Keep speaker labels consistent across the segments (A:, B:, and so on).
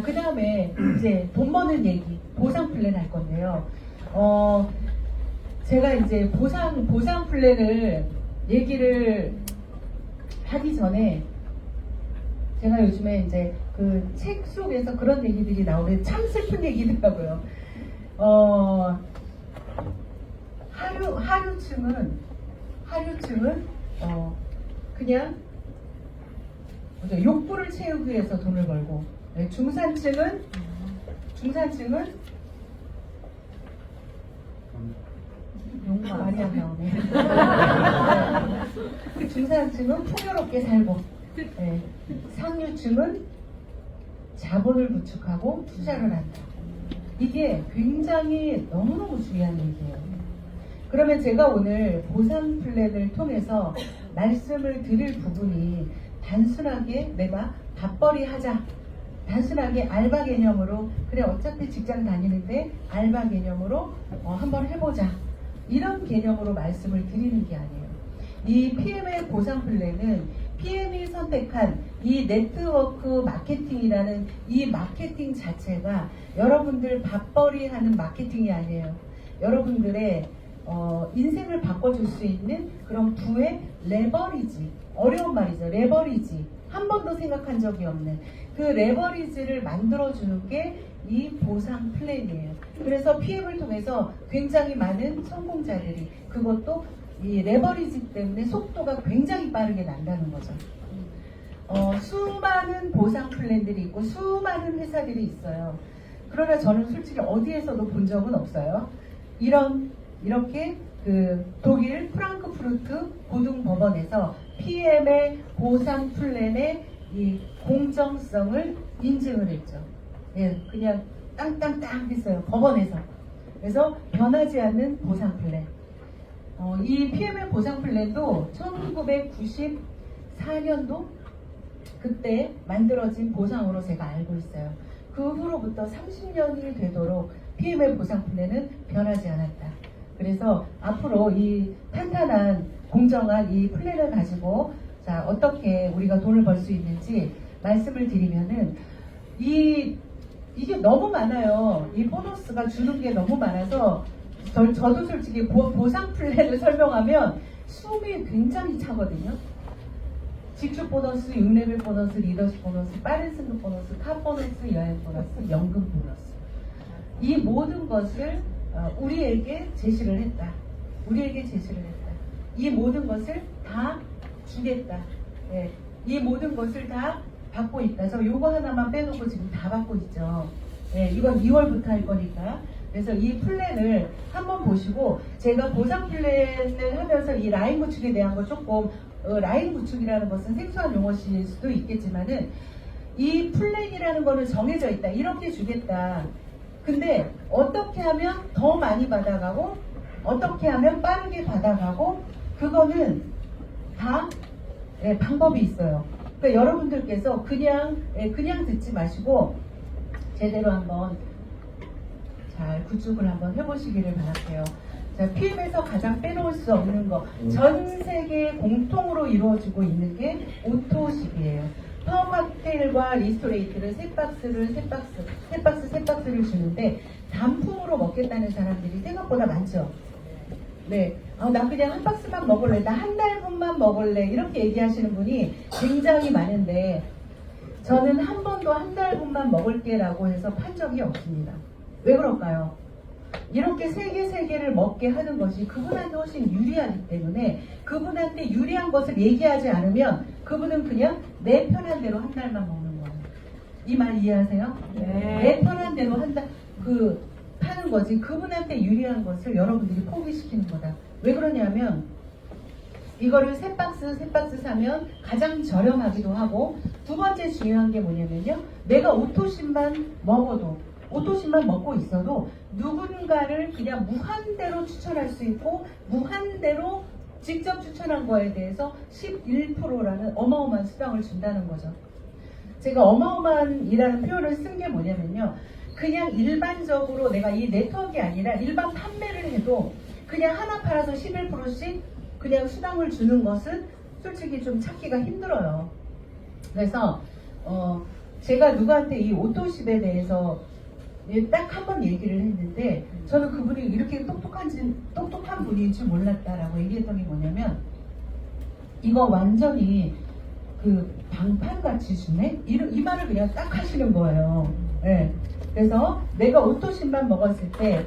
A: 그 다음에 이제 돈 버는 얘기, 보상 플랜 할 건데요. 제가 이제 보상 플랜을 얘기를 하기 전에 제가 요즘에 이제 그 책 속에서 그런 얘기들이 나오는데 참 슬픈 얘기더라고요. 하류층은 그냥 욕구를 채우기 위해서 돈을 벌고, 중산층은 용가 말이 안 나오네. 중산층은 풍요롭게 살고, 상류층은 자본을 구축하고 투자를 한다. 이게 굉장히 너무너무 중요한 얘기예요. 그러면 제가 오늘 보상 플랜을 통해서 말씀을 드릴 부분이 단순하게 내가 밥벌이 하자, 단순하게 알바 개념으로, 그래 어차피 직장 다니는데 알바 개념으로 한번 해보자, 이런 개념으로 말씀을 드리는 게 아니에요. 이 PM의 보상 플랜은 PM이 선택한 이 네트워크 마케팅이라는 이 마케팅 자체가 여러분들 밥벌이 하는 마케팅이 아니에요. 여러분들의 인생을 바꿔줄 수 있는 그런 부의 레버리지, 어려운 말이죠. 레버리지, 한 번도 생각한 적이 없는 그 레버리지를 만들어주는 게 이 보상 플랜이에요. 그래서 PM을 통해서 굉장히 많은 성공자들이, 그것도 이 레버리지 때문에 속도가 굉장히 빠르게 난다는 거죠. 수많은 보상 플랜들이 있고 수많은 회사들이 있어요. 그러나 저는 솔직히 어디에서도 본 적은 없어요. 이렇게 그 독일 프랑크푸르트 고등법원에서 PM의 보상 플랜의 이 공정성을 인증을 했죠. 그냥 땅땅땅 했어요. 법원에서. 그래서 변하지 않는 보상 플랜. 이 PM의 보상 플랜도 1994년도 그때 만들어진 보상으로 제가 알고 있어요. 그 후로부터 30년이 되도록 PM의 보상 플랜은 변하지 않았다. 그래서 앞으로 이 탄탄한 공정한 이 플랜을 가지고 자 어떻게 우리가 돈을 벌 수 있는지 말씀을 드리면은 이게 너무 많아요. 이 보너스가 주는 게 너무 많아서 저도 솔직히 보상 플랜을 설명하면 숨이 굉장히 차거든요. 지출 보너스, 6레벨 보너스, 리더십 보너스, 빠른 승급 보너스, 카 보너스, 여행 보너스, 연금 보너스. 이 모든 것을 우리에게 제시를 했다. 이 모든 것을 다 주겠다. 이 모든 것을 다 받고 있다. 그래서 요거 하나만 빼놓고 지금 다 받고 있죠. 이건 2월부터 할 거니까. 그래서 이 플랜을 한번 보시고, 제가 보상 플랜을 하면서 이 라인 구축에 대한 거 조금, 라인 구축이라는 것은 생소한 용어일 수도 있겠지만은, 이 플랜이라는 거는 정해져 있다. 이렇게 주겠다. 근데 어떻게 하면 더 많이 받아가고, 어떻게 하면 빠르게 받아가고, 그거는 다 방법이 있어요. 그러니까 여러분들께서 그냥 듣지 마시고 제대로 한번 잘 구축을 한번 해보시기를 바랄게요. 자, PM에서 가장 빼놓을 수 없는 거, 전 세계에 공통으로 이루어지고 있는 게 오토십이에요. 펌칵테일과 리스토레이트를 세 박스를 주는데 단품으로 먹겠다는 사람들이 생각보다 많죠. 나 그냥 한 박스만 먹을래, 나 한 달분만 먹을래, 이렇게 얘기하시는 분이 굉장히 많은데, 저는 한 번도 한 달분만 먹을게 라고 해서 판 적이 없습니다. 왜 그럴까요? 이렇게 세 개를 먹게 하는 것이 그분한테 훨씬 유리하기 때문에, 그분한테 유리한 것을 얘기하지 않으면 그분은 그냥 내 편한 대로 한 달만 먹는 거예요. 이 말 이해하세요? 내 편한 대로 파는 거지, 그분한테 유리한 것을 여러분들이 포기시키는 거다. 왜 그러냐면, 이거를 세 박스 사면 가장 저렴하기도 하고, 두 번째 중요한 게 뭐냐면요, 내가 오토십만 먹고 있어도 누군가를 그냥 무한대로 추천할 수 있고, 무한대로 직접 추천한 거에 대해서 11%라는 어마어마한 수당을 준다는 거죠. 제가 어마어마한이라는 표현을 쓴 게 뭐냐면요, 그냥 일반적으로 내가 이 네트워크가 아니라 일반 판매를 해도 그냥 하나 팔아서 11%씩 그냥 수당을 주는 것은 솔직히 좀 찾기가 힘들어요. 그래서 제가 누구한테 이 오토십에 대해서 딱 한 번 얘기를 했는데 저는 그분이 이렇게 똑똑한 분인 줄 몰랐다라고 얘기했던 게 뭐냐면 이거 완전히 그 방판같이 주네? 이 말을 그냥 딱 하시는 거예요. 네. 그래서 내가 오토십만 먹었을 때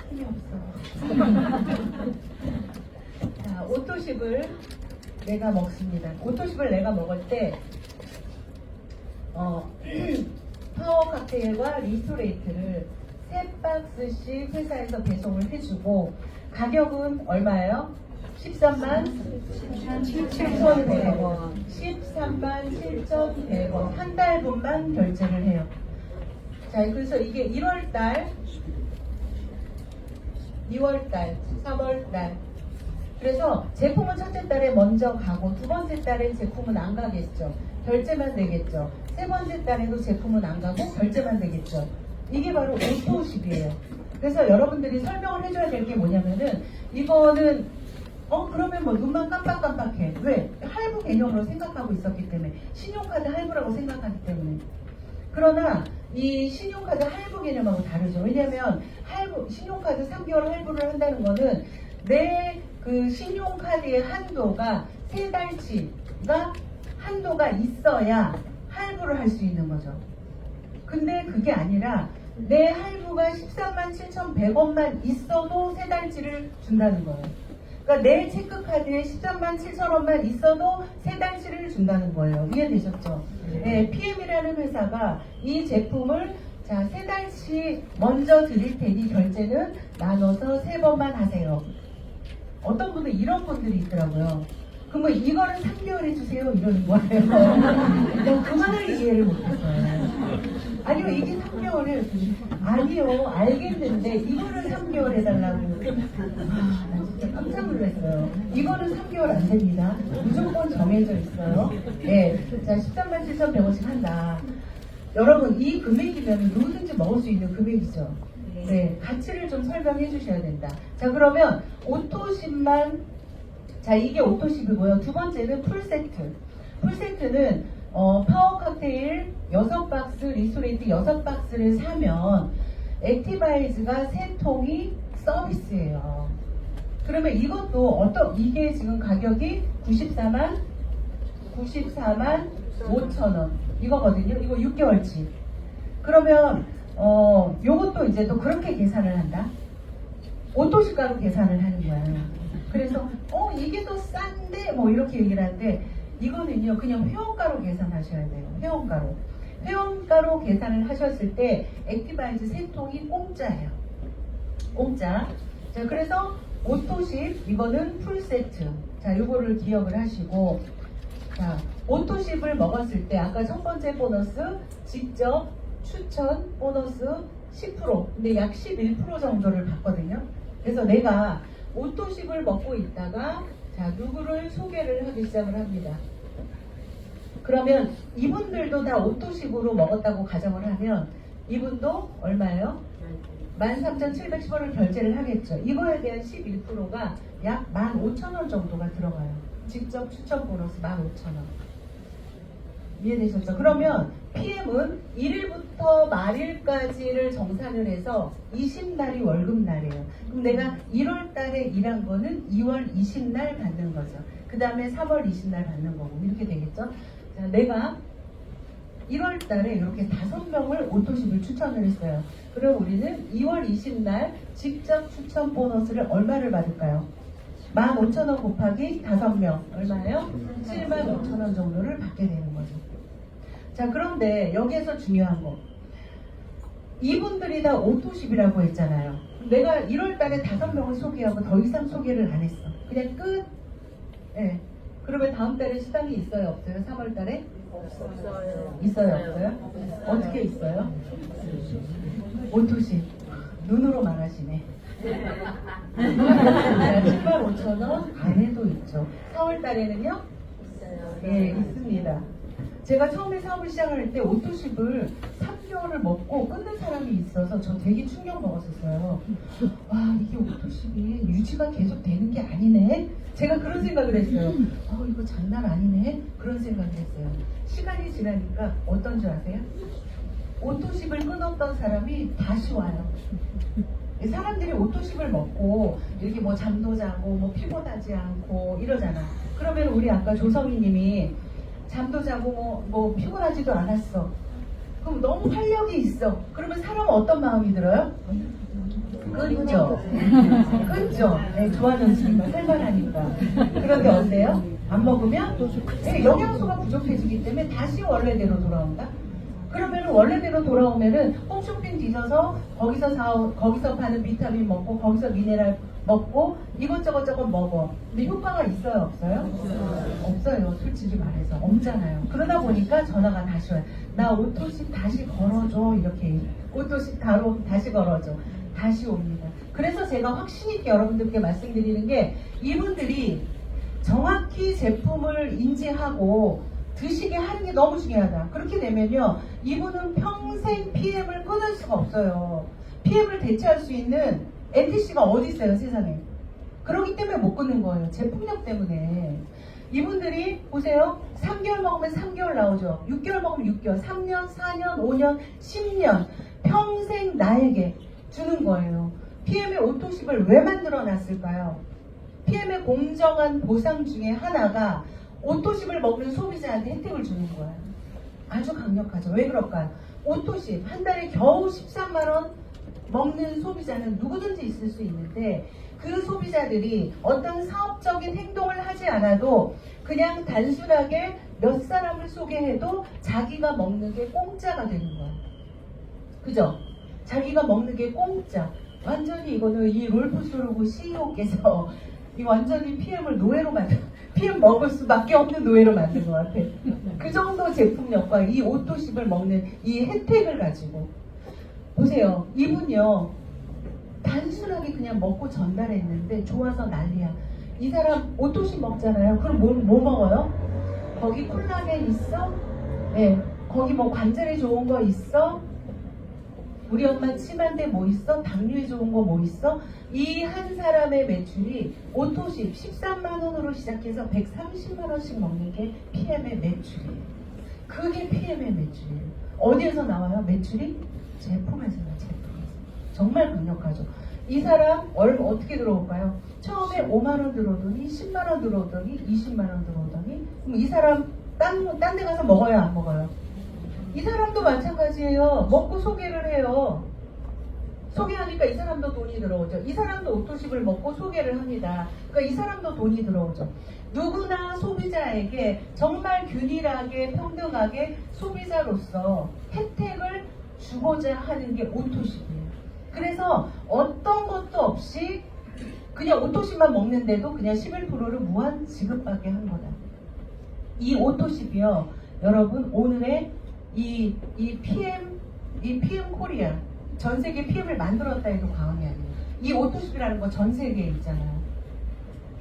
A: 힘이 없어. 자, 오토십을 내가 먹습니다. 오토십을 내가 먹을 때 파워 칵테일과 리스토레이트를 3박스씩 회사에서 배송을 해주고 가격은 얼마예요? 13만 7,100원 13만 7,100원 한 달분만 결제를 해요. 자, 그래서 이게 1월달 2월달 3월달 그래서 제품은 첫째 달에 먼저 가고 두 번째 달에 제품은 안 가겠죠. 결제만 되겠죠. 세 번째 달에도 제품은 안 가고 결제만 되겠죠. 이게 바로 오토십이에요. 그래서 여러분들이 설명을 해줘야 될 게 뭐냐면은 이거는 그러면 뭐 눈만 깜빡깜빡해. 왜? 할부 개념으로 생각하고 있었기 때문에 신용카드 할부라고 생각하기 때문에 그러나 이 신용카드 할부 개념하고 다르죠. 왜냐하면 신용카드 3개월 할부를 한다는 거는 내 그 신용카드의 한도가 3달치가 한도가 있어야 할부를 할 수 있는 거죠. 근데 그게 아니라 내 할부가 13만 7,100원만 있어도 3달치를 준다는 거예요. 그러니까 내 체크카드에 13만 7천원만 있어도 3달치를 준다는 거예요. 이해되셨죠? 네, PM이라는 회사가 이 제품을 자 3달치 먼저 드릴 테니 결제는 나눠서 3번만 하세요. 어떤 분은 이런 분들이 있더라고요. 그러면 이거를 3개월 해주세요 이러는 거예요. 난 그 말을 이해를 못했어요. 아니요 이게 3개월을 아니요 알겠는데 이거를 3개월 해달라고. 나 진짜 깜짝 놀랐어요. 이거는 3개월 안 됩니다. 무조건 정해져 있어요. 네, 자 13만 7,100원씩 한다. 여러분 이 금액이면 누구든지 먹을 수 있는 금액이죠. 네, 가치를 좀 설명해 주셔야 된다. 자 그러면 오토십만 자 이게 오토십이고요. 두 번째는 풀세트. 풀세트는 파워 칵테일 6박스, 리스토레이트 6박스를 사면 액티바이즈가 3통이 서비스예요. 그러면 이것도 이게 지금 가격이 94만 5천원 이거거든요. 이거 6개월치. 그러면 요것도 이제 또 그렇게 계산을 한다. 오토시가로 계산을 하는 거예요. 그래서 이게 더 싼데 뭐 이렇게 얘기를 하는데 이거는요 그냥 회원가로 계산하셔야 돼요. 회원가로 계산을 하셨을 때 액티바이즈 3통이 공짜예요. 공짜. 자 그래서 오토십 이거는 풀세트. 자 요거를 기억을 하시고 자 오토십을 먹었을 때 아까 첫 번째 보너스 직접 추천 보너스 10% 근데 약 11% 정도를 받거든요. 그래서 내가 오토십을 먹고 있다가 자 누구를 소개를 하기 시작을 합니다. 그러면 이분들도 다 오토십으로 먹었다고 가정을 하면 이분도 얼마예요? 13,710원을 결제를 하겠죠. 이거에 대한 11%가 약 15,000원 정도가 들어가요. 직접 추천 보너스 15,000원. 이해되셨죠? 그러면 PM은 1일부터 말일까지를 정산을 해서 20날이 월급날이에요. 그럼 내가 1월 달에 일한 거는 2월 20날 받는 거죠. 그 다음에 3월 20날 받는 거고 이렇게 되겠죠? 자, 내가 1월 달에 이렇게 5명을 오토십을 추천을 했어요. 그럼 우리는 2월 20날 직접 추천 보너스를 얼마를 받을까요? 15,000원 곱하기 5명 얼마예요? 75,000원 정도를 받게 되는 거죠. 자 그런데 여기에서 중요한 거 이분들이 다 오토십이라고 했잖아요. 내가 1월 달에 5명을 소개하고 더 이상 소개를 안 했어. 그냥 끝. 네. 그러면 다음 달에 수당이 있어요 없어요? 3월 달에?
B: 없어요.
A: 있어요 없어요? 어떻게 있어요? 오토십 눈으로 말하시네. 75,000원 안에도 있죠. 4월 달에는요?
B: 있어요.
A: 예, 있습니다. 제가 처음에 사업을 시작할 때 오토십을 3개월을 먹고 끊는 사람이 있어서 저 되게 충격 먹었었어요. 와, 이게 오토십이 유지가 계속 되는 게 아니네. 제가 그런 생각을 했어요. 이거 장난 아니네. 그런 생각을 했어요. 시간이 지나니까 어떤 줄 아세요? 오토십을 끊었던 사람이 다시 와요. 사람들이 오토십을 먹고 이렇게 뭐 잠도 자고 뭐 피곤하지 않고 이러잖아. 그러면 우리 아까 조성희 님이 잠도 자고 뭐 피곤하지도 않았어. 그럼 너무 활력이 있어. 그러면 사람은 어떤 마음이 들어요? 끊죠. 끊죠. 네, 좋아졌으니까, 살만하니까. 그런데 어때요? 안 먹으면 네, 영양소가 부족해지기 때문에 다시 원래대로 돌아온다. 그러면 원래대로 돌아오면은 홈쇼핑 뒤져서 거기서 파는 비타민 먹고 거기서 미네랄 먹고 이것저것 저것 먹어. 근데 효과가 있어요, 없어요? 없어요. 솔직히 말해서 없잖아요. 그러다 보니까 전화가 다시 와요. 나 오토십 다시 걸어줘. 이렇게 오토십 다시 걸어줘. 다시 옵니다. 그래서 제가 확신 있게 여러분들께 말씀드리는 게 이분들이 정확히 제품을 인지하고 드시게 하는 게 너무 중요하다. 그렇게 되면요, 이분은 평생 PM을 끊을 수가 없어요. PM을 대체할 수 있는 NTC가 어디 있어요, 세상에. 그렇기 때문에 못 끊는 거예요. 제품력 때문에. 이분들이 보세요. 3개월 먹으면 3개월 나오죠. 6개월 먹으면 6개월, 3년, 4년, 5년, 10년 평생 나에게 주는 거예요. PM의 오토십을 왜 만들어 놨을까요? PM의 공정한 보상 중에 하나가 오토십을 먹는 소비자한테 혜택을 주는 거예요. 아주 강력하죠. 왜 그럴까요? 오토십 한 달에 겨우 13만원 먹는 소비자는 누구든지 있을 수 있는데 그 소비자들이 어떤 사업적인 행동을 하지 않아도 그냥 단순하게 몇 사람을 소개해도 자기가 먹는 게 공짜가 되는 거예요. 그죠? 자기가 먹는 게 공짜. 완전히 이거는 이 롤프쇼르고 CEO께서 이 완전히 PM을 노예로 PM 먹을 수밖에 없는 노예로 만든 것 같아. 그 정도 제품력과 이 오토십을 먹는 이 혜택을 가지고 보세요. 이분요 단순하게 그냥 먹고 전달했는데 좋아서 난리야. 이 사람 오토십 먹잖아요. 그럼 뭐 먹어요? 거기 콜라겐 있어? 네. 거기 뭐 관절에 좋은 거 있어? 우리 엄마 침한데 뭐 있어? 당뇨에 좋은 거 뭐 있어? 이 한 사람의 매출이 오토십 13만원으로 시작해서 130만원씩 먹는 게 PM의 매출이에요. 그게 PM의 매출이에요. 어디에서 나와요? 매출이? 제품에서 나와요. 제품에서. 정말 강력하죠. 이 사람 어떻게 들어올까요? 처음에 5만원 들어오더니 10만원 들어오더니 20만원 들어오더니 그럼 이 사람 딴 데 가서 먹어야 안 먹어요? 이 사람도 마찬가지예요. 먹고 소개를 해요. 소개하니까 이 사람도 돈이 들어오죠. 이 사람도 오토십을 먹고 소개를 합니다. 그러니까 이 사람도 돈이 들어오죠. 누구나 소비자에게 정말 균일하게 평등하게 소비자로서 혜택을 주고자 하는 게 오토십이에요. 그래서 어떤 것도 없이 그냥 오토십만 먹는데도 그냥 11%를 무한 지급받게 한 거다. 이 오토십이요. 여러분 오늘의 이 PM 코리아 전 세계 PM을 만들었다 해도 과언이 아니에요. 이 오토십이라는 거 전 세계에 있잖아요.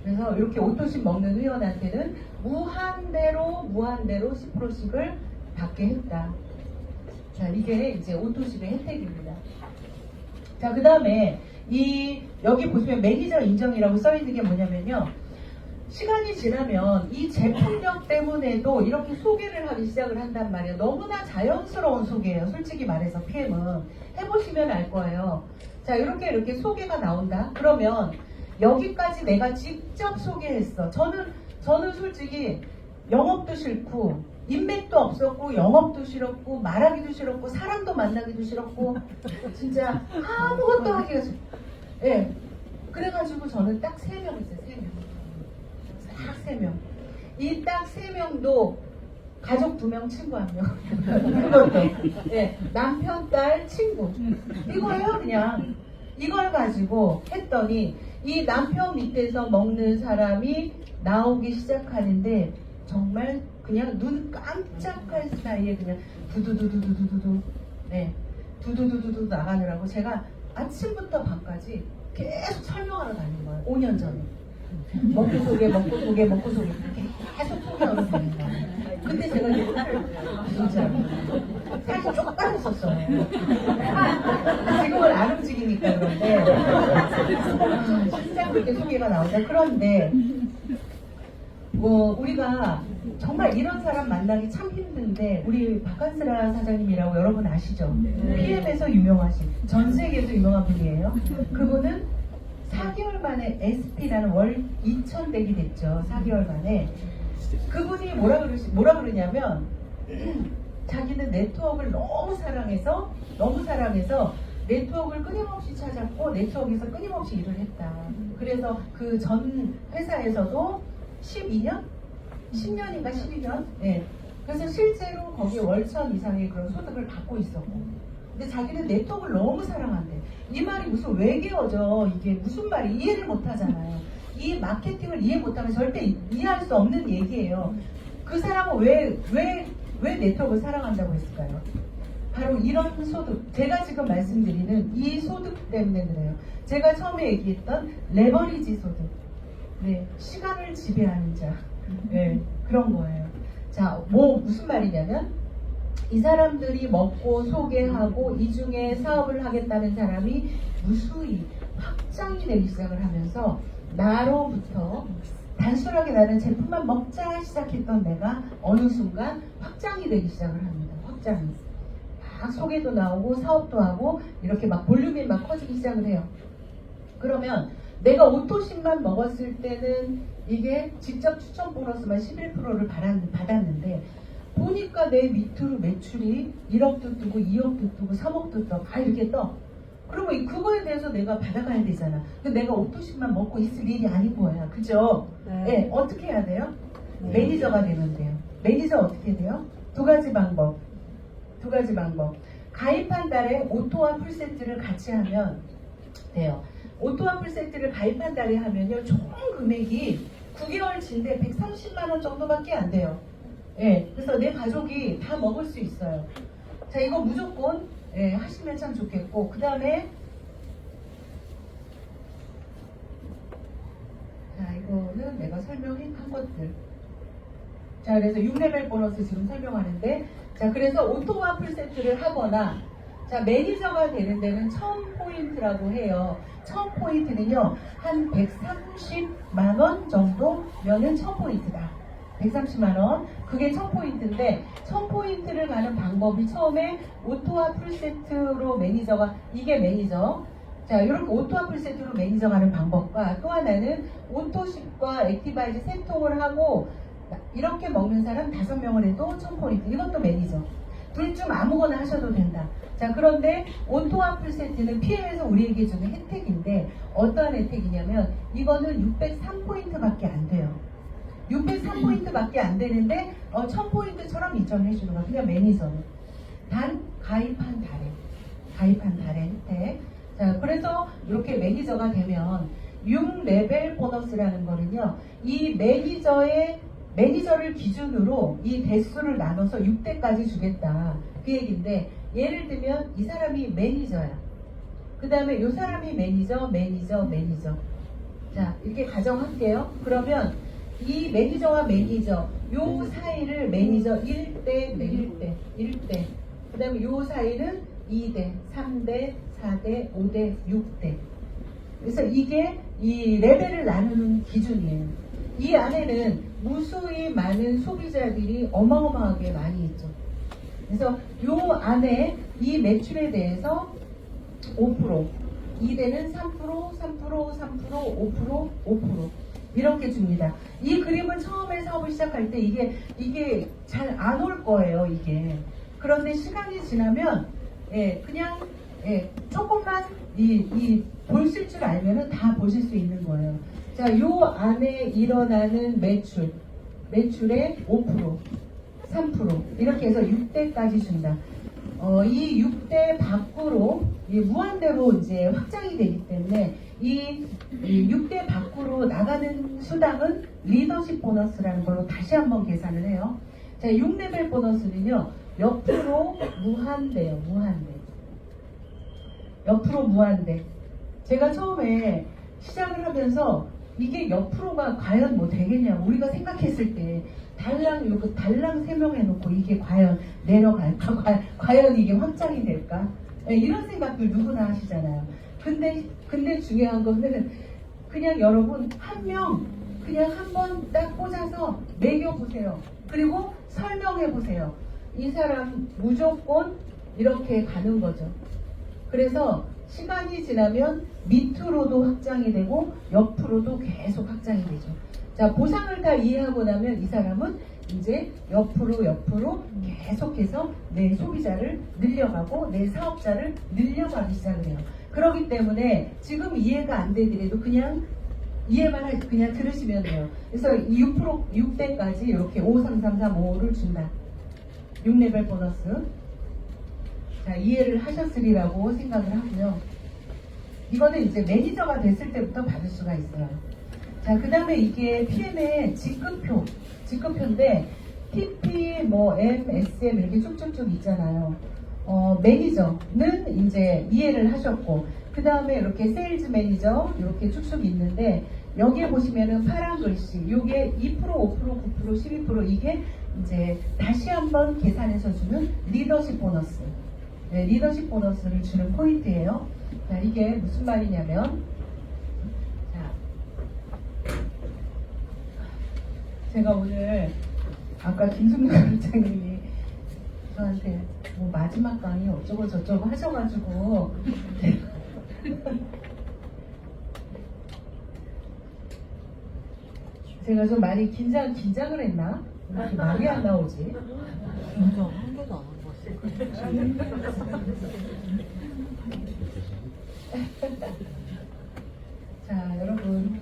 A: 그래서 이렇게 오토십 먹는 회원한테는 무한대로 10%씩을 받게 했다. 자, 이게 이제 오토십의 혜택입니다. 자, 그 다음에 여기 보시면 매니저 인정이라고 써있는 게 뭐냐면요. 시간이 지나면 이 제품력 때문에도 이렇게 소개를 하기 시작을 한단 말이에요. 너무나 자연스러운 소개예요. 솔직히 말해서 PM은. 해보시면 알 거예요. 자, 이렇게 소개가 나온다. 그러면 여기까지 내가 직접 소개했어. 저는 솔직히 영업도 싫고 인맥도 없었고 영업도 싫었고 말하기도 싫었고 사람도 만나기도 싫었고 진짜 아무것도 하기가 싫어. 예. 그래가지고 저는 딱 3명 있어요. 3명. 딱 3명. 이 딱 3명도 가족 2명, 친구 1명. 그것도. 예. 남편, 딸, 친구. 이거예요, 그냥. 이걸 가지고 했더니 이 남편 밑에서 먹는 사람이 나오기 시작하는데 정말 그냥 눈 깜짝할 사이에 그냥 두두두두두두두. 네. 두두두두두 나가느라고 제가 아침부터 밤까지 계속 설명하러 다닌 거예요. 5년 전에. 먹고 소개 계속 소개하러 다닌 거예요. 그 그때 제가 진짜 살이 쪽 빠졌었어요. 지금은 안 움직이니까 그런데 진짜 그렇게 소개가 나온다. 그런데 뭐 우리가 정말 이런 사람 만나기 참 힘든데 우리 박한슬아 사장님이라고 여러분 아시죠? PM에서 유명하신 전 세계에서 유명한 분이에요. 그분은 4개월 만에 SP라는 월 2,000댁이 됐죠. 4개월 만에. 그분이 뭐라 그러냐면 자기는 네트워크를 너무 사랑해서 네트워크를 끊임없이 찾았고 네트워크에서 끊임없이 일을 했다. 그래서 그 전 회사에서도 12년? 10년인가 12년? 네. 그래서 실제로 거기에 월천 이상의 그런 소득을 받고 있었고. 근데 자기는 네트워크를 너무 사랑한대. 이 말이 무슨 외계어죠. 이게 무슨 말이 이해를 못 하잖아요. 이 마케팅을 이해 못하면 절대 이해할 수 없는 얘기예요. 그 사람은 왜 네트워크를 사랑한다고 했을까요? 바로 이런 소득, 제가 지금 말씀드리는 이 소득 때문에 그래요. 제가 처음에 얘기했던 레버리지 소득. 네, 시간을 지배하는 자. 네, 그런 거예요. 자, 무슨 말이냐면, 이 사람들이 먹고 소개하고 이 중에 사업을 하겠다는 사람이 무수히 확장이 되기 시작을 하면서 나로부터 단순하게 나는 제품만 먹자 시작했던 내가 어느 순간 확장이 되기 시작을 합니다. 확장이. 막 소개도 나오고 사업도 하고 이렇게 막 볼륨이 막 커지기 시작을 해요. 그러면 내가 오토신만 먹었을 때는 이게 직접 추천 보너스만 11%를 받았는데 보니까 내 밑으로 매출이 1억도 뜨고 2억도 뜨고 3억도 떠. 다 이렇게 떠. 그러면 그거에 대해서 내가 받아가야 되잖아. 근데 내가 오토신만 먹고 있을 일이 아닌 거야. 그죠?
B: 네.
A: 네, 어떻게 해야 돼요? 매니저가 되면 돼요. 매니저 어떻게 돼요? 두 가지 방법. 가입한 달에 오토와 풀세트를 같이 하면 돼요. 오토와 풀세트를 가입한 달에 하면요. 총 금액이 9개월치인데 130만 원 정도밖에 안 돼요. 예, 그래서 내 가족이 다 먹을 수 있어요. 자, 이거 무조건 하시면 참 좋겠고, 그 다음에 자, 이거는 내가 설명한 것들. 자, 그래서 6레벨 보너스 지금 설명하는데, 자, 그래서 오토와 풀세트를 하거나, 자, 매니저가 되는 데는 1000포인트라고 해요. 1000포인트는요, 한 130만원 정도면은 1000포인트다. 130만원. 그게 1000포인트인데, 1000포인트를 가는 방법이 처음에 오토와 풀세트로 매니저가, 이게 매니저. 자, 이렇게 오토와 풀세트로 매니저 가는 방법과 또 하나는 오토십과 액티바이즈 세통을 하고 이렇게 먹는 사람 5명을 해도 1000포인트. 이것도 매니저. 둘 중 아무거나 하셔도 된다. 자, 그런데 오토와 풀세트는 PM에서 우리에게 주는 혜택인데 어떠한 혜택이냐면 이거는 603포인트밖에 안 돼요. 603포인트밖에 안 되는데 1000포인트처럼 이전을 해주는 거야. 그냥 매니저는. 단 가입한 달에 혜택. 자, 그래서 이렇게 매니저가 되면 6레벨 보너스라는 거는요. 이 매니저를 기준으로 이 대수를 나눠서 6대까지 주겠다. 그 얘기인데 예를 들면 이 사람이 매니저야. 그 다음에 이 사람이 매니저. 자, 이렇게 가정할게요. 그러면 이 매니저와 매니저 요 사이를 매니저 1대. 그 다음에 요 사이는 2대, 3대, 4대, 5대, 6대. 그래서 이게 이 레벨을 나누는 기준이에요. 이 안에는 무수히 많은 소비자들이 어마어마하게 많이 있죠. 그래서 요 안에 이 매출에 대해서 5%, 2대는 3%, 5% 이렇게 줍니다. 이 그림은 처음에 사업을 시작할 때 이게 잘 안 올 거예요, 이게. 그런데 시간이 지나면 그냥 조금만 보실 줄 알면은 다 보실 수 있는 거예요. 자, 요 안에 일어나는 매출의 5%, 3% 이렇게 해서 6대까지 준다. 이 6대 밖으로 무한대로 이제 확장이 되기 때문에 이 6대 밖으로 나가는 수당은 리더십 보너스라는 걸로 다시 한번 계산을 해요. 자, 6레벨 보너스는요, 옆으로 무한대요, 옆으로 무한대. 제가 처음에 시작을 하면서 이게 옆으로가 과연 뭐 되겠냐. 우리가 생각했을 때 달랑 이거 달랑 3명 해놓고 이게 과연 내려갈까? 과연 이게 확장이 될까? 네, 이런 생각들 누구나 하시잖아요. 근데 중요한 거는 그냥 여러분 한 명 그냥 한번 딱 꽂아서 매겨보세요. 그리고 설명해보세요. 이 사람 무조건 이렇게 가는 거죠. 그래서 시간이 지나면 밑으로도 확장이 되고 옆으로도 계속 확장이 되죠. 자, 보상을 다 이해하고 나면 이 사람은 이제 옆으로 계속해서 내 소비자를 늘려가고 내 사업자를 늘려가기 시작을 해요. 그렇기 때문에 지금 이해가 안 되더라도 그냥 이해만 그냥 들으시면 돼요. 그래서 6대까지 이렇게 53335를 준다. 6레벨 보너스. 자, 이해를 하셨으리라고 생각을 하고요. 이거는 이제 매니저가 됐을 때부터 받을 수가 있어요. 자, 그 다음에 이게 PM의 직급표인데 TP, 뭐 M, SM 이렇게 쭉쭉쭉 있잖아요. 매니저는 이제 이해를 하셨고, 그 다음에 이렇게 세일즈 매니저 이렇게 쭉쭉 있는데, 여기에 보시면은 파란 글씨, 이게 2%, 5%, 9%, 12% 이게 이제 다시 한번 계산해서 주는 리더십 보너스. 네, 리더십 보너스를 주는 포인트예요. 자, 이게 무슨 말이냐면, 자, 제가 오늘 아까 김승민 원장님이 저한테 뭐 마지막 강의 어쩌고 저쩌고 하셔가지고 제가 좀 많이 긴장을 했나? 왜 이렇게 말이 안 나오지?
B: 긴장 한 개도 안 한 것 같아요.
A: 자, 여러분,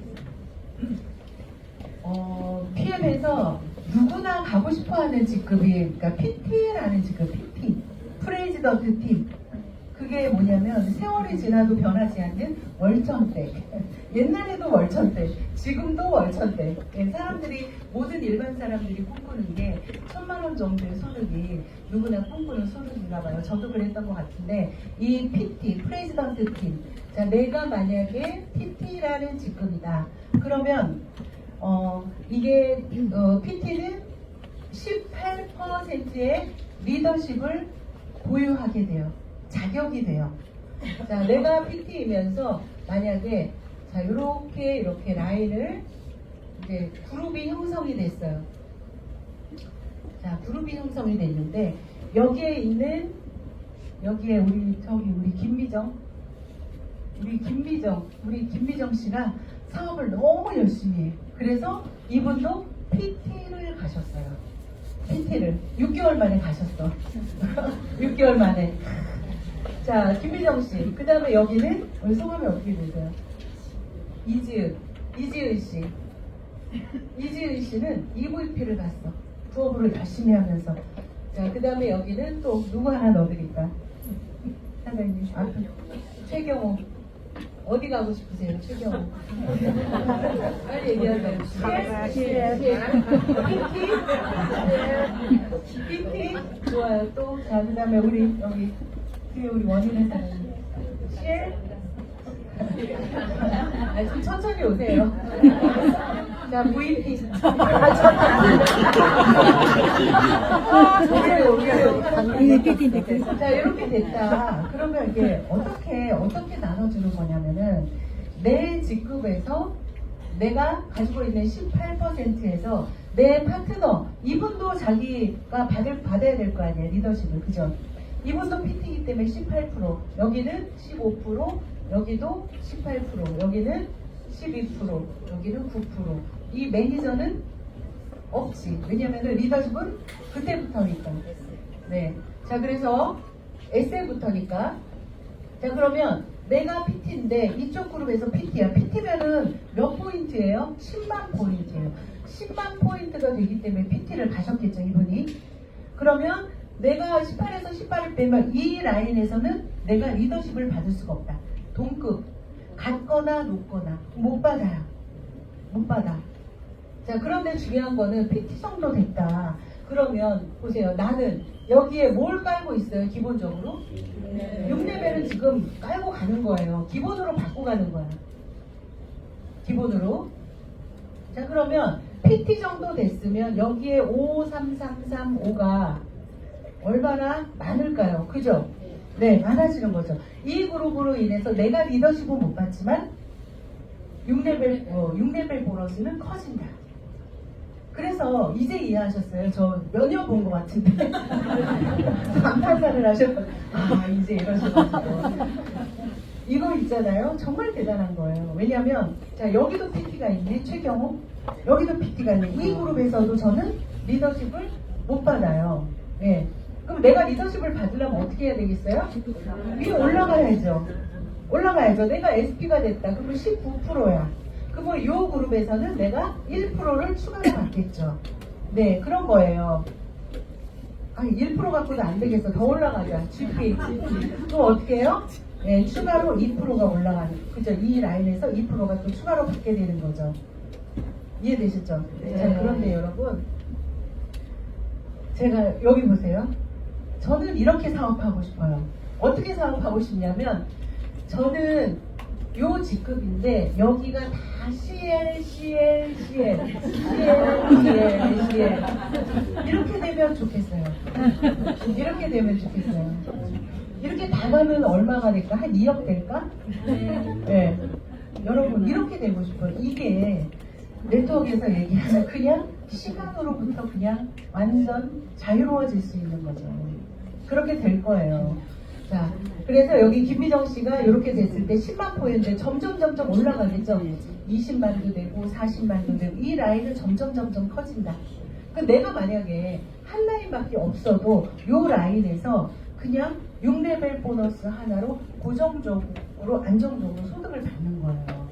A: PM에서 누구나 가고 싶어하는 직급이, 그러니까 PT라는 직급, PT, 프레지던트 팀. 그게 뭐냐면 세월이 지나도 변하지 않는 월천대. 옛날에도 월천대, 지금도 월천대. 사람들이, 모든 일반 사람들이 꿈꾸는 게 1,000만 원 정도의 소득이 누구나 꿈꾸는 소득인가 봐요. 저도 그랬던 것 같은데, 이 PT, 프레지던트 팀. 자, 내가 만약에 PT라는 직급이다. 그러면 이게 PT는 18%의 리더십을 보유하게 돼요. 자격이 돼요. 자, 내가 PT이면서 만약에 자, 이렇게 라인을 이제 그룹이 형성이 됐어요. 자, 그룹이 형성이 됐는데 여기에 우리 김미정 씨가 사업을 너무 열심히 해요. 그래서 이분도 PT를 가셨어요. PT를 6개월 만에 가셨어. 6개월 만에. 자, 김미정 씨. 그 다음에 여기는 오늘 성함이 어떻게 되세요? 이지은 씨. 이지은 씨는 EVP를 갔어. 부업으로 열심히 하면서. 자, 그 다음에 여기는 또 누구 하나 넣어드릴까? 사장님. 최경호. 어디 가고 싶으세요, 최경호? 빨리 얘기하세요. PT? 좋아요. 또, 자, 그 다음에 우리, 여기, 뒤에 우리 원인의 사장님. CL? 좀 천천히 오세요. 자, VP. 자, 이렇게 됐다. 그러면 이게 어떻게 나눠주는 거냐면은, 내 직급에서 내가 가지고 있는 18%에서 내 파트너, 이분도 자기가 받아야 될 거 아니에요, 리더십을. 그죠? 이분도 PT이기 때문에 18%, 여기는 15%, 여기도 18%, 여기는 12%, 여기는 9%. 이 매니저는 없지. 왜냐면은 리더십은 그때부터니까. 네. 자, 그래서 SM부터니까. 자, 그러면 내가 PT인데 이쪽 그룹에서 PT야. PT면은 몇 포인트예요? 10만 포인트예요. 10만 포인트가 되기 때문에 PT를 가셨겠죠, 이분이. 그러면 내가 18에서 18을 빼면 이 라인에서는 내가 리더십을 받을 수가 없다. 동급. 같거나 높거나 못 받아요. 못 받아. 자, 그런데 중요한 거는 PT 정도 됐다. 그러면 보세요. 나는 여기에 뭘 깔고 있어요? 기본적으로 6레벨은 지금 깔고 가는 거예요. 기본으로 받고 가는 거야. 기본으로. 자, 그러면 PT 정도 됐으면 여기에 53335가 얼마나 많을까요? 그죠? 네, 많아지는 거죠. 이 그룹으로 인해서 내가 리더십은 못 받지만 6레벨 보너스는 커진다. 그래서 이제 이해하셨어요. 저 몇 년 본 것 같은데. 감탄사를 하셨고, 아, 이제 이러셔가지고. 이거 있잖아요. 정말 대단한 거예요. 왜냐면, 자, 여기도 PT가 있네. 최경호. 여기도 PT가 있네. 이 그룹에서도 저는 리더십을 못 받아요. 네. 그럼 내가 리더십을 받으려면 어떻게 해야 되겠어요? 위에 올라가야죠. 올라가야죠. 내가 SP가 됐다. 그러면 19%야. 그러면 이 그룹에서는 내가 1%를 추가로 받겠죠. 네, 그런 거예요. 아니, 1% 갖고도 안 되겠어. 더 올라가자. GP. 또 어떻게 해요? 네, 추가로 2%가 올라가는. 그죠? 이 라인에서 2%가 또 추가로 받게 되는 거죠. 이해되셨죠?
B: 네.
A: 자, 그런데 여러분, 제가 여기 보세요. 저는 이렇게 사업하고 싶어요. 어떻게 사업하고 싶냐면, 저는 요 직급인데 여기가 다 CL 이렇게 되면 좋겠어요. 이렇게 되면 좋겠어요. 이렇게 다 가면 얼마가 될까? 한 2억 될까? 네. 여러분 이렇게 되고 싶어요. 이게 네트워크에서 얘기하는 그냥 시간으로부터 그냥 완전 자유로워질 수 있는 거죠. 그렇게 될 거예요. 자, 그래서 여기 김미정 씨가 이렇게 됐을 때 10만 포인트 점점 올라가겠죠. 20만도 되고 40만도 되고 이 라인은 점점 커진다. 그 내가 만약에 한 라인밖에 없어도 이 라인에서 그냥 6레벨 보너스 하나로 고정적으로 안정적으로 소득을 받는 거예요.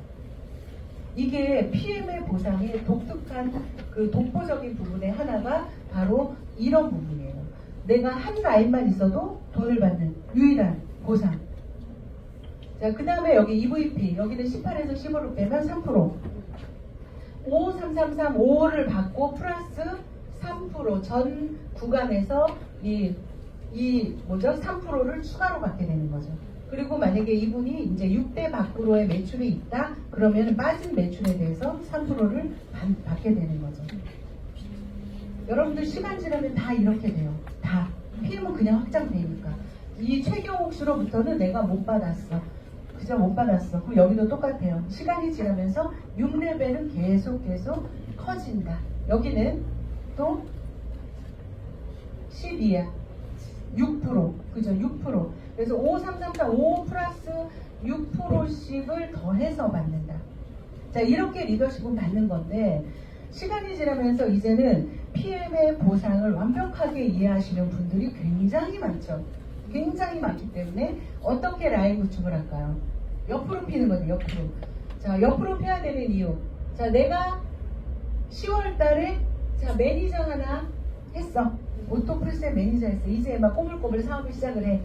A: 이게 PM의 보상의 독특한 그 독보적인 부분의 하나가 바로 이런 부분이에요. 내가 한 라인만 있어도 돈을 받는 유일한 보상. 자, 그 다음에 여기 EVP, 여기는 18에서 15로 빼면 3%. 53335를 받고 플러스 3% 전 구간에서 이 3%를 추가로 받게 되는 거죠. 그리고 만약에 이분이 이제 6대 밖으로의 매출이 있다, 그러면 빠진 매출에 대해서 3%를 받게 되는 거죠. 여러분들 시간 지나면 다 이렇게 돼요. 다. PM은 그냥 확장되니까. 이 최경옥 씨로부터는 내가 못 받았어. 그저 못 받았어. 그럼 여기도 똑같아요. 시간이 지나면서 6레벨은 계속 커진다. 여기는 또 12야. 6%. 그죠? 6%. 그래서 5 플러스 6%씩을 더해서 받는다. 자, 이렇게 리더십은 받는 건데, 시간이 지나면서 이제는 PM의 보상을 완벽하게 이해하시는 분들이 굉장히 많죠. 굉장히 많기 때문에 어떻게 라인 구축을 할까요? 옆으로 피는 거죠, 옆으로. 자, 옆으로 펴야 되는 이유. 자, 내가 10월 달에 자, 매니저 하나 했어. 오토풀세 매니저 했어. 이제 막 꼬불꼬불 사업을 시작을 해.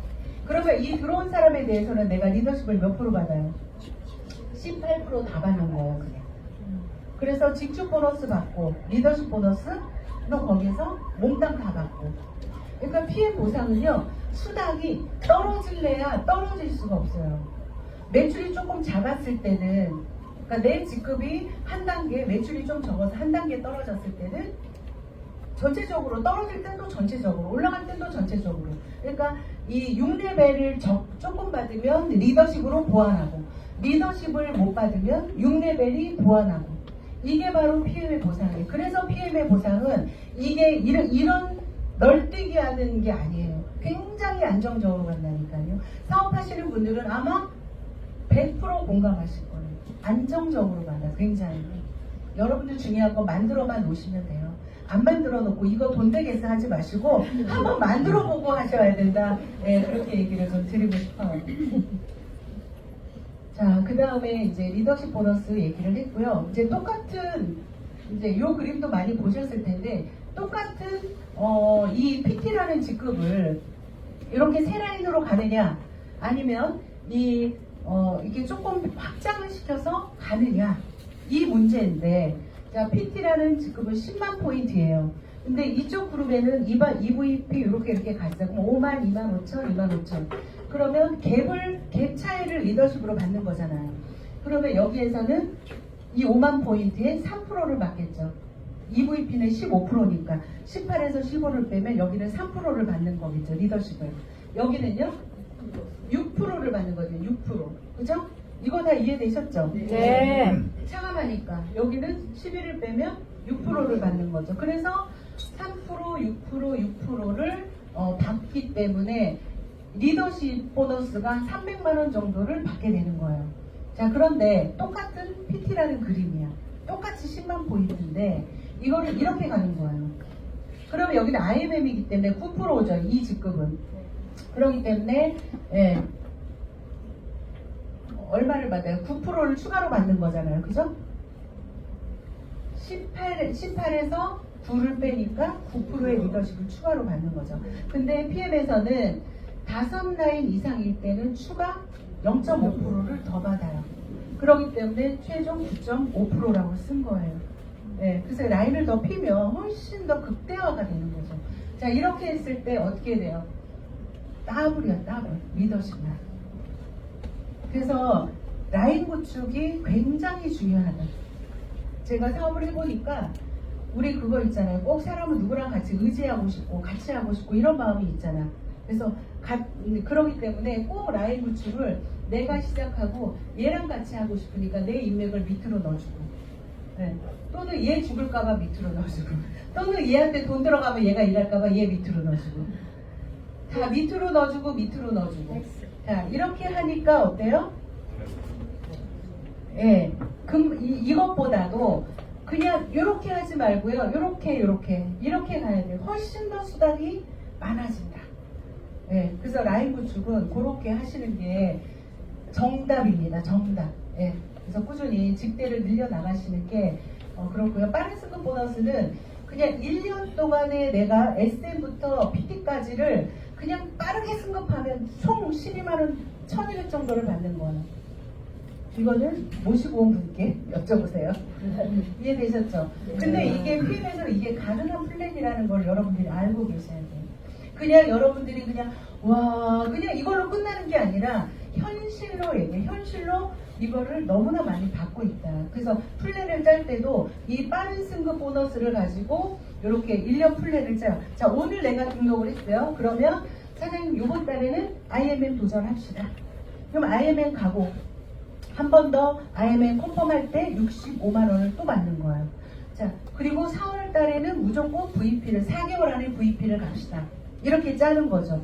A: 그러면 이 들어온 사람에 대해서는 내가 리더십을 몇 프로 받아요? 18% 다 받는 거예요, 그냥. 그래서 직축 보너스 받고 리더십 보너스는 거기서 몽땅 다 받고. 그러니까 PM 보상은요, 수당이 떨어질래야 떨어질 수가 없어요. 매출이 조금 작았을 때는, 그러니까 내 직급이 한 단계, 매출이 좀 적어서 한 단계 떨어졌을 때는 전체적으로 떨어질 땐도 전체적으로, 올라갈 땐도 전체적으로. 그러니까 이 6레벨을 조금 받으면 리더십으로 보완하고, 리더십을 못 받으면 6레벨이 보완하고. 이게 바로 PM의 보상이에요. 그래서 PM의 보상은 이게 이런 널뛰기 하는 게 아니에요. 굉장히 안정적으로 간다니까요. 사업하시는 분들은 아마 100% 공감하실 거예요. 안정적으로 가다, 굉장히. 여러분들 중요한 거 만들어만 놓으시면 돼요. 안 만들어 놓고 이거 돈 되겠어 하지 마시고 한번 만들어 보고 하셔야 된다. 네, 그렇게 얘기를 좀 드리고 싶어요. 자, 그 다음에 이제 리더십 보너스 얘기를 했고요. 이제 똑같은, 이제 요 그림도 많이 보셨을 텐데, 똑같은, 이 PT라는 직급을 이렇게 세 라인으로 가느냐, 아니면 이게 조금 확장을 시켜서 가느냐, 이 문제인데, 자, PT라는 직급은 10만 포인트예요. 근데 이쪽 그룹에는 EVP 이렇게 갔어요. 그럼 5만, 2만 5천, 2만 5천. 그러면 갭 차이를 리더십으로 받는 거잖아요. 그러면 여기에서는 이 5만 포인트에 3%를 받겠죠. EVP는 15%니까 18에서 15를 빼면 여기는 3%를 받는 거겠죠. 리더십을. 여기는요 6%를 받는 거죠. 6%. 그죠? 이거 다 이해되셨죠?
B: 네.
A: 차감하니까 여기는 11을 빼면 6%를 받는 거죠. 그래서 3%, 6%를 받기 때문에 리더십 보너스가 300만 원 정도를 받게 되는 거예요. 자, 그런데 똑같은 PT라는 그림이야. 똑같이 10만 포인트인데 이거를 이렇게 가는 거예요. 그러면 여기는 IMM이기 때문에 9%죠. 이 직급은. 그렇기 때문에 예, 얼마를 받아요? 9%를 추가로 받는 거잖아요. 그죠? 18에서 9를 빼니까 9%의 리더십을 추가로 받는 거죠. 근데 PM에서는 5라인 이상일 때는 추가 0.5%를 더 받아요. 그렇기 때문에 최종 9.5%라고 쓴 거예요. 네, 그래서 라인을 더 피면 훨씬 더 극대화가 되는 거죠. 자, 이렇게 했을 때 어떻게 돼요? 더블이야, 더블. 리더십만. 그래서 라인 구축이 굉장히 중요하다. 제가 사업을 해보니까 우리 그거 있잖아요. 꼭 사람은 누구랑 같이 의지하고 싶고 같이 하고 싶고 이런 마음이 있잖아. 그래서 그러기 때문에 꼭 라인 구축을 내가 시작하고 얘랑 같이 하고 싶으니까 내 인맥을 밑으로 넣어주고, 네. 또는 얘 죽을까봐 밑으로 넣어주고, 또는 얘한테 돈 들어가면 얘가 일할까봐 얘 밑으로 넣어주고, 다 밑으로 넣어주고 밑으로 넣어주고. 자, 이렇게 하니까 어때요? 예, 이것보다도 그냥 이렇게 하지 말고요. 이렇게 가야 돼요. 훨씬 더 수당이 많아진다. 예, 그래서 라인 구축은 그렇게 하시는 게 정답입니다. 정답. 예, 그래서 꾸준히 직대를 늘려 나가시는 게 그렇고요. 빠른 승급 보너스는 그냥 1년 동안에 내가 SM부터 PT까지를 그냥 빠르게 승급하면 총 12만 원 1,200 정도를 받는 거예요. 이거는 모시고 온 분께 여쭤보세요. 이해되셨죠? 근데 이게 PM에서 이게 가능한 플랜이라는 걸 여러분들이 알고 계셔야 돼요. 그냥 여러분들이 그냥 그냥 이걸로 끝나는 게 아니라 현실로 얘기해. 현실로 이거를 너무나 많이 받고 있다. 그래서 플랜을 짤 때도 이 빠른 승급 보너스를 가지고 이렇게 1년 플랜을 짜요. 자, 오늘 내가 등록을 했어요. 그러면 사장님 이번 달에는 IMM 도전합시다. 그럼 IMM 가고 한 번 더 IMM 컨펌할 때 65만 원을 또 받는 거예요. 자, 그리고 4월 달에는 무조건 VP를 4개월 안에 VP를 갑시다. 이렇게 짜는 거죠.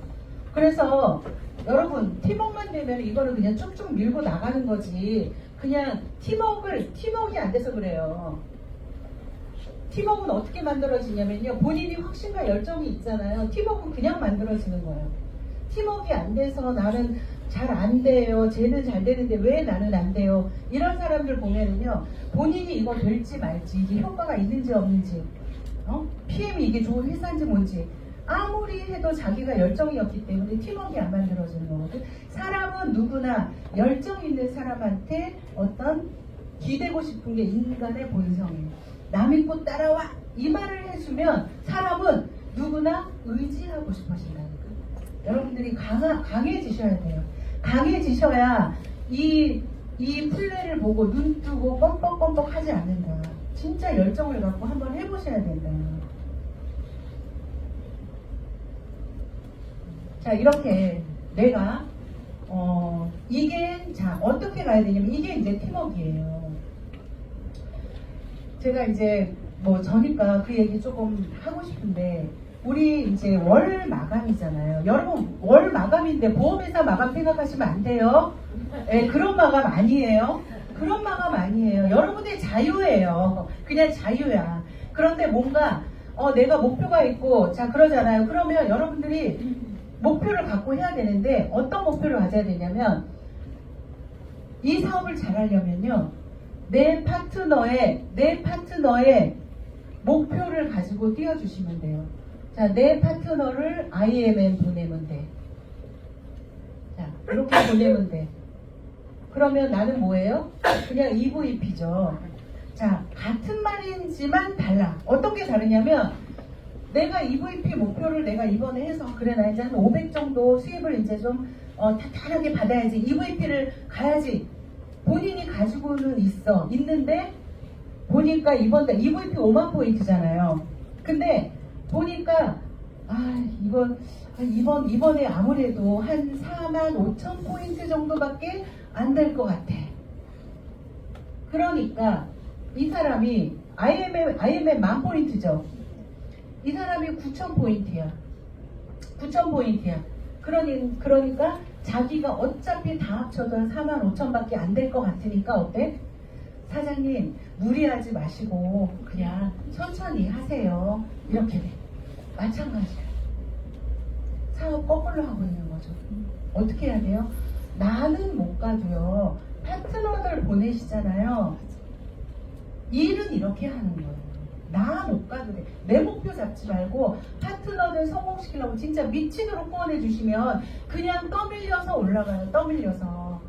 A: 그래서 여러분 팀워크만 되면 이거를 그냥 쭉쭉 밀고 나가는 거지. 그냥 팀워크가 안 돼서 그래요. 팀워크는 어떻게 만들어지냐면요. 본인이 확신과 열정이 있잖아요. 팀워크는 그냥 만들어지는 거예요. 팀워크가 안 돼서 나는 잘 안 돼요. 쟤는 잘 되는데 왜 나는 안 돼요. 이런 사람들 보면은요. 본인이 이거 될지 말지, 이게 효과가 있는지 없는지, PM이 이게 좋은 회사인지 뭔지 아무리 해도 자기가 열정이 없기 때문에 팀워크가 안 만들어지는 거거든. 사람은 누구나 열정 있는 사람한테 어떤 기대고 싶은 게 인간의 본성이에요. 남 믿고 따라와 이 말을 해주면 사람은 누구나 의지하고 싶어진다니까. 여러분들이 강해지셔야 돼요. 강해지셔야 이 플레이를 보고 눈 뜨고 껌뻑껌뻑 하지 않는다. 진짜 열정을 갖고 한번 해보셔야 된다. 자, 이렇게 내가 이게 자 어떻게 가야 되냐면 이게 이제 팀워크예요. 제가 이제 뭐 저니까 그 얘기 조금 하고 싶은데 우리 이제 월 마감이잖아요. 여러분 월 마감인데 보험회사 마감 생각하시면 안 돼요. 네, 그런 마감 아니에요. 그런 마감 아니에요. 여러분의 자유예요. 그냥 자유야. 그런데 뭔가 내가 목표가 있고 자 그러잖아요. 그러면 여러분들이 목표를 갖고 해야 되는데 어떤 목표를 가져야 되냐면 이 사업을 잘하려면요. 내 파트너의 목표를 가지고 띄워주시면 돼요. 자, 내 파트너를 IMM 보내면 돼. 자, 이렇게 보내면 돼. 그러면 나는 뭐예요? 그냥 EVP죠. 자, 같은 말인지만 달라. 어떤 게 다르냐면 내가 EVP 목표를 내가 이번에 해서 그래 나 이제 한 500 정도 수입을 이제 좀 탄탄하게 받아야지 EVP를 가야지 본인이 가지고는 있는데 보니까 이번 달 EVP 5만 포인트잖아요. 근데 보니까 이번에 아무래도 한 4만 5천 포인트 정도밖에 안 될 것 같아. 그러니까 이 사람이 IMF 만 포인트죠. 이 사람이 9천 포인트야. 9천 포인트야. 그러니까 자기가 어차피 다 합쳐도 4만 5천밖에 안 될 것 같으니까 어때? 사장님 무리하지 마시고 그냥 천천히 하세요. 이렇게 돼. 마찬가지야. 사업 거꾸로 하고 있는 거죠. 어떻게 해야 돼요? 나는 못 가도요. 파트너들 보내시잖아요. 일은 이렇게 하는 거예요. 나 못 가도 돼. 내 목표 잡지 말고 파트너들 성공시키려고 진짜 미친으로 후원해 주시면 그냥 떠밀려서 올라가요. 떠밀려서.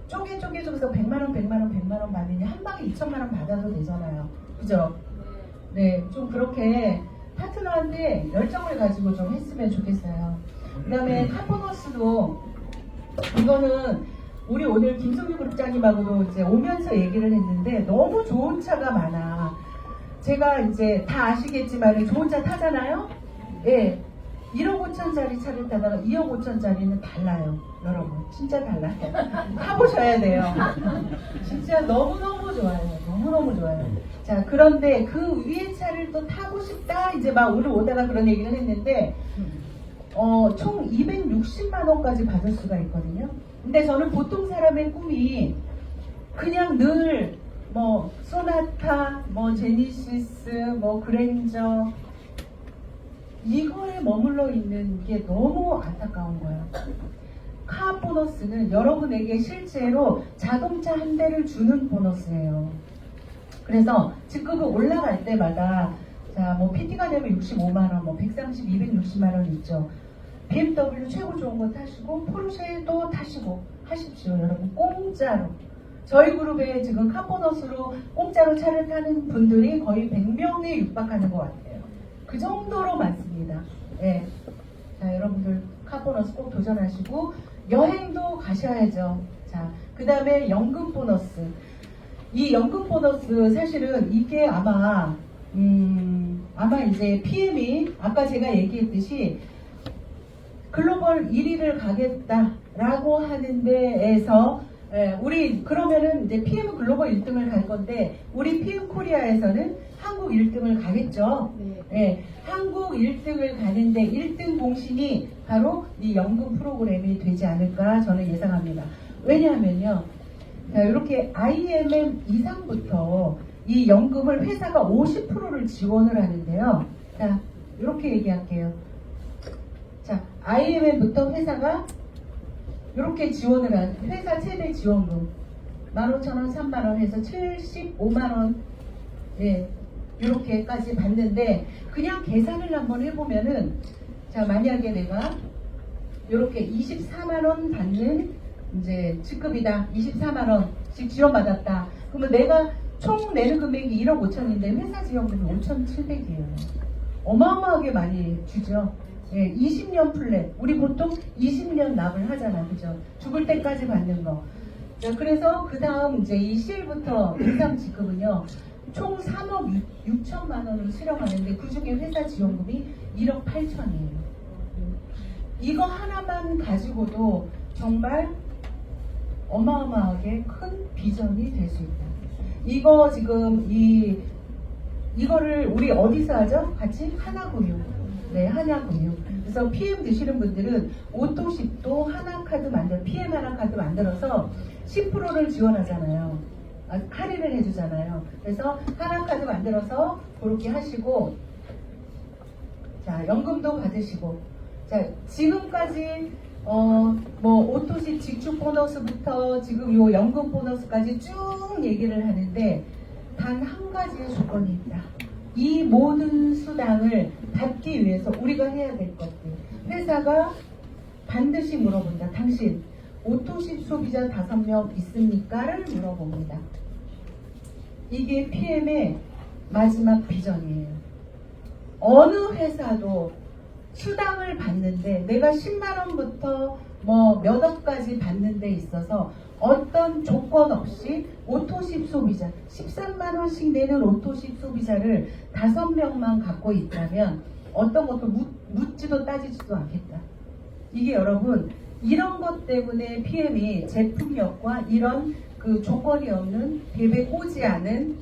A: 쪼개서 100만원 받느니 한 방에 2천만원 받아도 되잖아요. 그죠? 네, 좀 그렇게 파트너한테 열정을 가지고 좀 했으면 좋겠어요. 그 다음에 카보너스도 이거는 우리 오늘 김성규 그룹장님하고도 이제 오면서 얘기를 했는데 너무 좋은 차가 많아. 제가 이제 다 아시겠지만 좋은 차 타잖아요? 예. 1억 5천짜리 차를 타다가 2억 5천짜리는 달라요. 여러분. 진짜 달라요. 타보셔야 돼요. 진짜 너무너무 좋아요. 너무너무 좋아요. 자, 그런데 그 위에 차를 또 타고 싶다. 이제 막 오늘 오다가 그런 얘기를 했는데, 총 260만원까지 받을 수가 있거든요. 근데 저는 보통 사람의 꿈이 그냥 늘 소나타, 제니시스, 그랜저 이거에 머물러 있는 게 너무 안타까운 거예요. 카 보너스는 여러분에게 실제로 자동차 한 대를 주는 보너스예요. 그래서 직급이 올라갈 때마다 PT가 되면 65만원, 130, 260만원 있죠. BMW 최고 좋은 거 타시고 포르쉐도 타시고 하십시오. 여러분 공짜로. 저희 그룹에 지금 카보너스로 공짜로 차를 타는 분들이 거의 100명에 육박하는 것 같아요. 그 정도로 많습니다. 네. 자, 여러분들 카보너스 꼭 도전하시고 여행도 가셔야죠. 자, 그 다음에 연금 보너스. 이 연금 보너스 사실은 이게 아마 이제 PM이 아까 제가 얘기했듯이 글로벌 1위를 가겠다라고 하는 데에서 우리 그러면은 이제 PM 글로벌 1등을 갈 건데 우리 PM 코리아에서는 한국 1등을 가겠죠. 네. 한국 1등을 가는데 1등 공신이 바로 이 연금 프로그램이 되지 않을까 저는 예상합니다. 왜냐하면요. 자, 이렇게 IMM 이상부터 이 연금을 회사가 50%를 지원을 하는데요. 자, 이렇게 얘기할게요. 자, IMM부터 회사가 이렇게 지원을 한 회사 최대 지원금 15,000원, 3만원 해서 75만원 이렇게까지 받는데 그냥 계산을 한번 해보면은 자, 만약에 내가 이렇게 24만원 받는 이제 직급이다. 24만원씩 지원받았다. 그러면 내가 총 내는 금액이 1억 5천인데 회사 지원금이 5,700이에요. 어마어마하게 많이 주죠. 20년 플랫. 우리 보통 20년 납을 하잖아. 그죠? 죽을 때까지 받는 거. 자, 그래서 그 다음 이제 이 CL부터 이상 직급은요. 총 3억 6천만 원을 수령하는데 그 중에 회사 지원금이 1억 8천이에요. 이거 하나만 가지고도 정말 어마어마하게 큰 비전이 될 수 있다. 이거 지금 이거를 우리 어디서 하죠? 같이 하나금융. 네, 하나금융. 그래서 PM 드시는 분들은 오토십도 하나카드 PM 하나카드 만들어서 10%를 지원하잖아요. 할인을 해주잖아요. 그래서 하나카드 만들어서 그렇게 하시고, 자, 연금도 받으시고, 자, 지금까지 오토십 직축 보너스부터 지금 요 연금 보너스까지 쭉 얘기를 하는데 단 한 가지의 조건이 있다. 이 모든 수당을 받기 위해서 우리가 해야 될 것들. 회사가 반드시 물어본다. 당신 오토십 소비자 5명 있습니까?를 물어봅니다. 이게 PM의 마지막 비전이에요. 어느 회사도 수당을 받는데 내가 10만원부터 뭐 몇 억까지 받는 데 있어서 어떤 조건 없이 오토십 소비자 13만 원씩 내는 오토십 소비자를 5명만 갖고 있다면 어떤 것도 묻지도 따지지도 않겠다. 이게 여러분 이런 것 때문에 PM이 제품력과 이런 그 조건이 없는 계획 오지 않은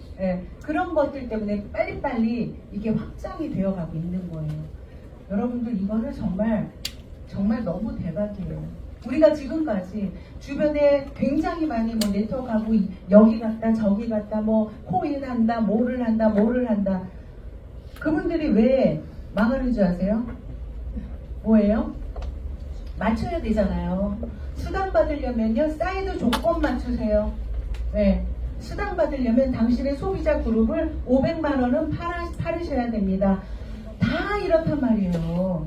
A: 그런 것들 때문에 빨리빨리 이게 확장이 되어가고 있는 거예요. 여러분들 이거는 정말 너무 대박이에요. 우리가 지금까지 주변에 굉장히 많이 뭐 네트워크하고 여기 갔다 저기 갔다 뭐 코인 한다 뭐를 한다 그분들이 왜 망하는 줄 아세요? 뭐예요? 맞춰야 되잖아요. 수당 받으려면요 사이드 조건 맞추세요. 네. 수당 받으려면 당신의 소비자 그룹을 500만 원은 팔으셔야 됩니다. 다 이렇단 말이에요.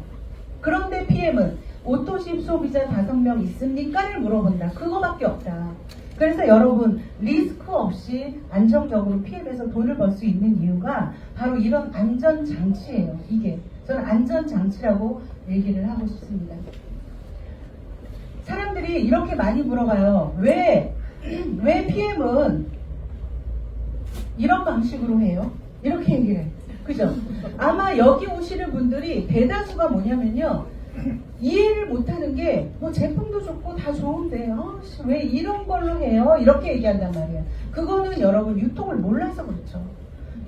A: 그런데 PM은 오토십 소비자 5명 있습니까?를 물어본다. 그거밖에 없다. 그래서 여러분 리스크 없이 안정적으로 PM에서 돈을 벌 수 있는 이유가 바로 이런 안전장치예요. 이게 저는 안전장치라고 얘기를 하고 싶습니다. 사람들이 이렇게 많이 물어봐요. 왜 PM은 이런 방식으로 해요? 이렇게 얘기를 해요. 그죠? 아마 여기 오시는 분들이 대다수가 뭐냐면요. 이해를 못하는 게 뭐 제품도 좋고 다 좋은데 왜 이런 걸로 해요? 이렇게 얘기한단 말이에요. 그거는 여러분 유통을 몰라서 그렇죠.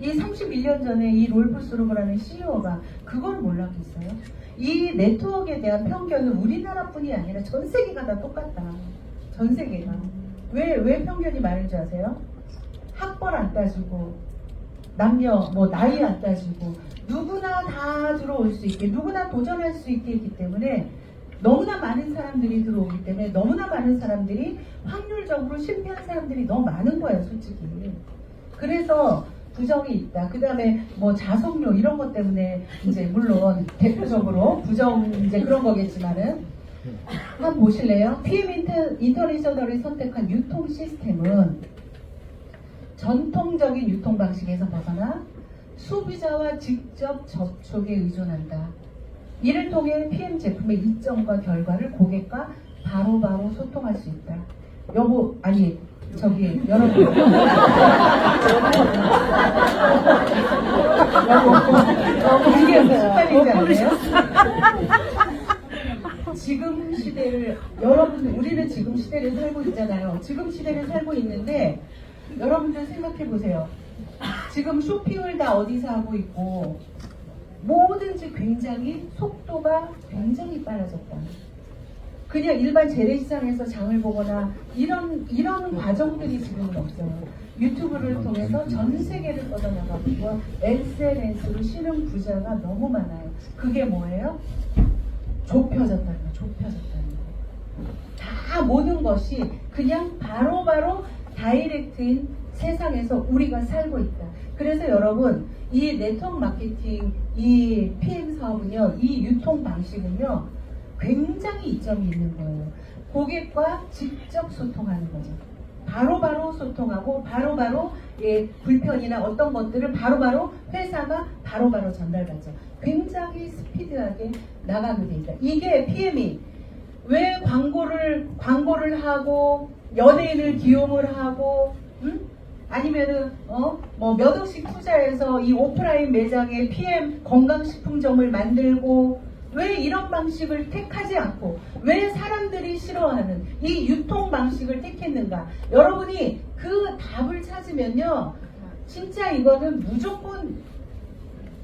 A: 이 31년 전에 이 롤프스루브라는 CEO가 그걸 몰랐겠어요? 이 네트워크에 대한 편견은 우리나라뿐이 아니라 전 세계가 다 똑같다. 전 세계가. 왜 편견이 많은 줄 아세요? 학벌 안 따지고 남녀 뭐 나이 안 따지고 누구나 다 들어올 수 있게 누구나 도전할 수 있게 했기 때문에 너무나 많은 사람들이 들어오기 때문에 너무나 많은 사람들이 확률적으로 실패한 사람들이 너무 많은 거예요 솔직히. 그래서 부정이 있다. 그 다음에 뭐 자석료 이런 것 때문에 이제 물론 대표적으로 부정 이제 그런 거겠지만은 한번 보실래요? PM 인터내셔널이 선택한 유통 시스템은 전통적인 유통 방식에서 벗어나 소비자와 직접 접촉에 의존한다. 이를 통해 PM 제품의 이점과 결과를 고객과 바로바로 소통할 수 있다. 여보, 아니 저기 여러분 여보 이게 무슨 말인지 아세요? 지금 시대를 여러분 우리는 지금 시대를 살고 있잖아요. 지금 시대를 살고 있는데 여러분들 생각해 보세요. 지금 쇼핑을 다 어디서 하고 있고 뭐든지 굉장히 속도가 굉장히 빨라졌다. 그냥 일반 재래시장에서 장을 보거나 이런 과정들이 지금은 없어요. 유튜브를 통해서 전 세계를 뻗어나가고 SNS로 쉬는 부자가 너무 많아요. 그게 뭐예요? 좁혀졌다는 거, 좁혀졌다는 거. 다 모든 것이 그냥 바로바로 다이렉트인 세상에서 우리가 살고 있다. 그래서 여러분 이 네트워크 마케팅, 이 PM 사업은요, 이 유통 방식은요 굉장히 이점이 있는 거예요. 고객과 직접 소통하는 거죠. 바로바로 소통하고 바로바로 불편이나 어떤 것들을 바로바로 회사가 바로바로 전달받죠. 굉장히 스피드하게 나가게 돼 있다. 이게 PM이 왜 광고를 하고 연예인을 기용을 하고 아니면은 뭐 몇 억씩 투자해서 이 오프라인 매장에 PM 건강식품점을 만들고 왜 이런 방식을 택하지 않고 왜 사람들이 싫어하는 이 유통 방식을 택했는가? 여러분이 그 답을 찾으면요 진짜 이거는 무조건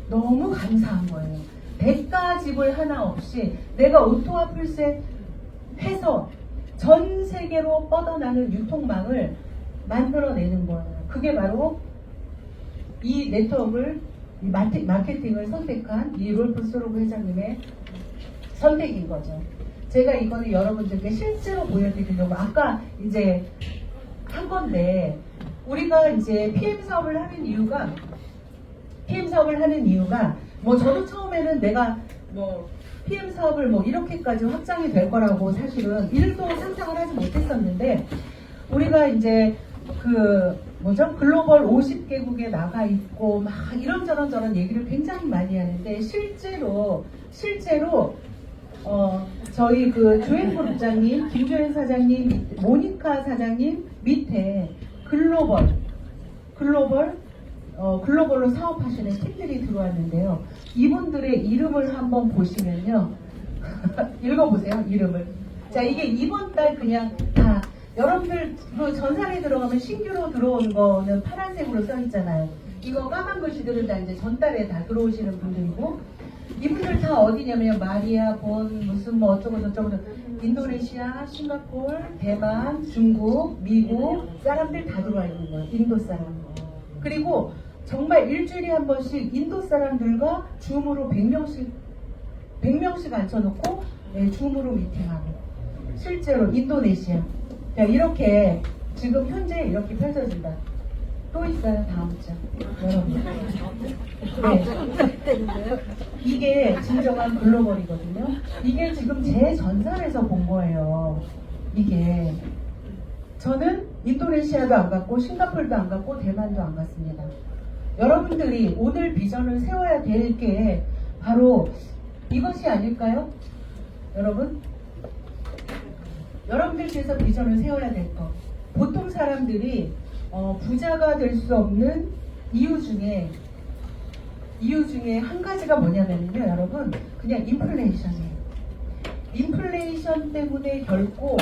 A: 너무 감사한 거예요. 대가 지불 하나 없이 내가 오토와 풀셋 해서 전 세계로 뻗어나는 유통망을 만들어내는 거예요. 그게 바로 이 네트워크를 마케팅을 선택한 이 롤프스루브 회장님의 선택인 거죠. 제가 이거는 여러분들께 실제로 보여드리려고 아까 이제 한 건데 우리가 이제 PM 사업을 하는 이유가 뭐 저도 처음에는 내가 뭐 PM 사업을 뭐 이렇게까지 확장이 될 거라고 사실은 1도 상상을 하지 못했었는데 우리가 이제 글로벌 50개국에 나가 있고 막 이런저런 얘기를 굉장히 많이 하는데 실제로 저희 그 조행그룹장님, 김조행 사장님, 모니카 사장님 밑에 글로벌로 사업하시는 팀들이 들어왔는데요. 이분들의 이름을 한번 보시면요. 읽어보세요, 이름을. 자, 이게 이번 달 그냥 다, 여러분들 그 전산에 들어가면 신규로 들어온 거는 파란색으로 써 있잖아요. 이거 까만 글씨들은 다 이제 전달에 다 들어오시는 분들이고, 이분들 다 어디냐면 마리아, 본, 무슨 뭐 어쩌고 저쩌고 인도네시아, 싱가포르, 대만, 중국, 미국 사람들 다 들어와 있는 거예요. 인도 사람. 그리고 정말 일주일에 한 번씩 인도 사람들과 줌으로 100명씩 앉혀놓고 줌으로 미팅하고 실제로 인도네시아. 자, 이렇게 지금 현재 이렇게 펼쳐진다. 또 있어요, 다음 장. 여러분. 네. 이게 진정한 글로벌이거든요. 이게 지금 제 전산에서 본 거예요. 이게. 저는 인도네시아도 안 갔고, 싱가포르도 안 갔고, 대만도 안 갔습니다. 여러분들이 오늘 비전을 세워야 될 게 바로 이것이 아닐까요? 여러분? 여러분들께서 비전을 세워야 될 것. 보통 사람들이 부자가 될 수 없는 이유 중에 한 가지가 뭐냐면요, 여러분, 그냥 인플레이션이에요. 인플레이션 때문에 결코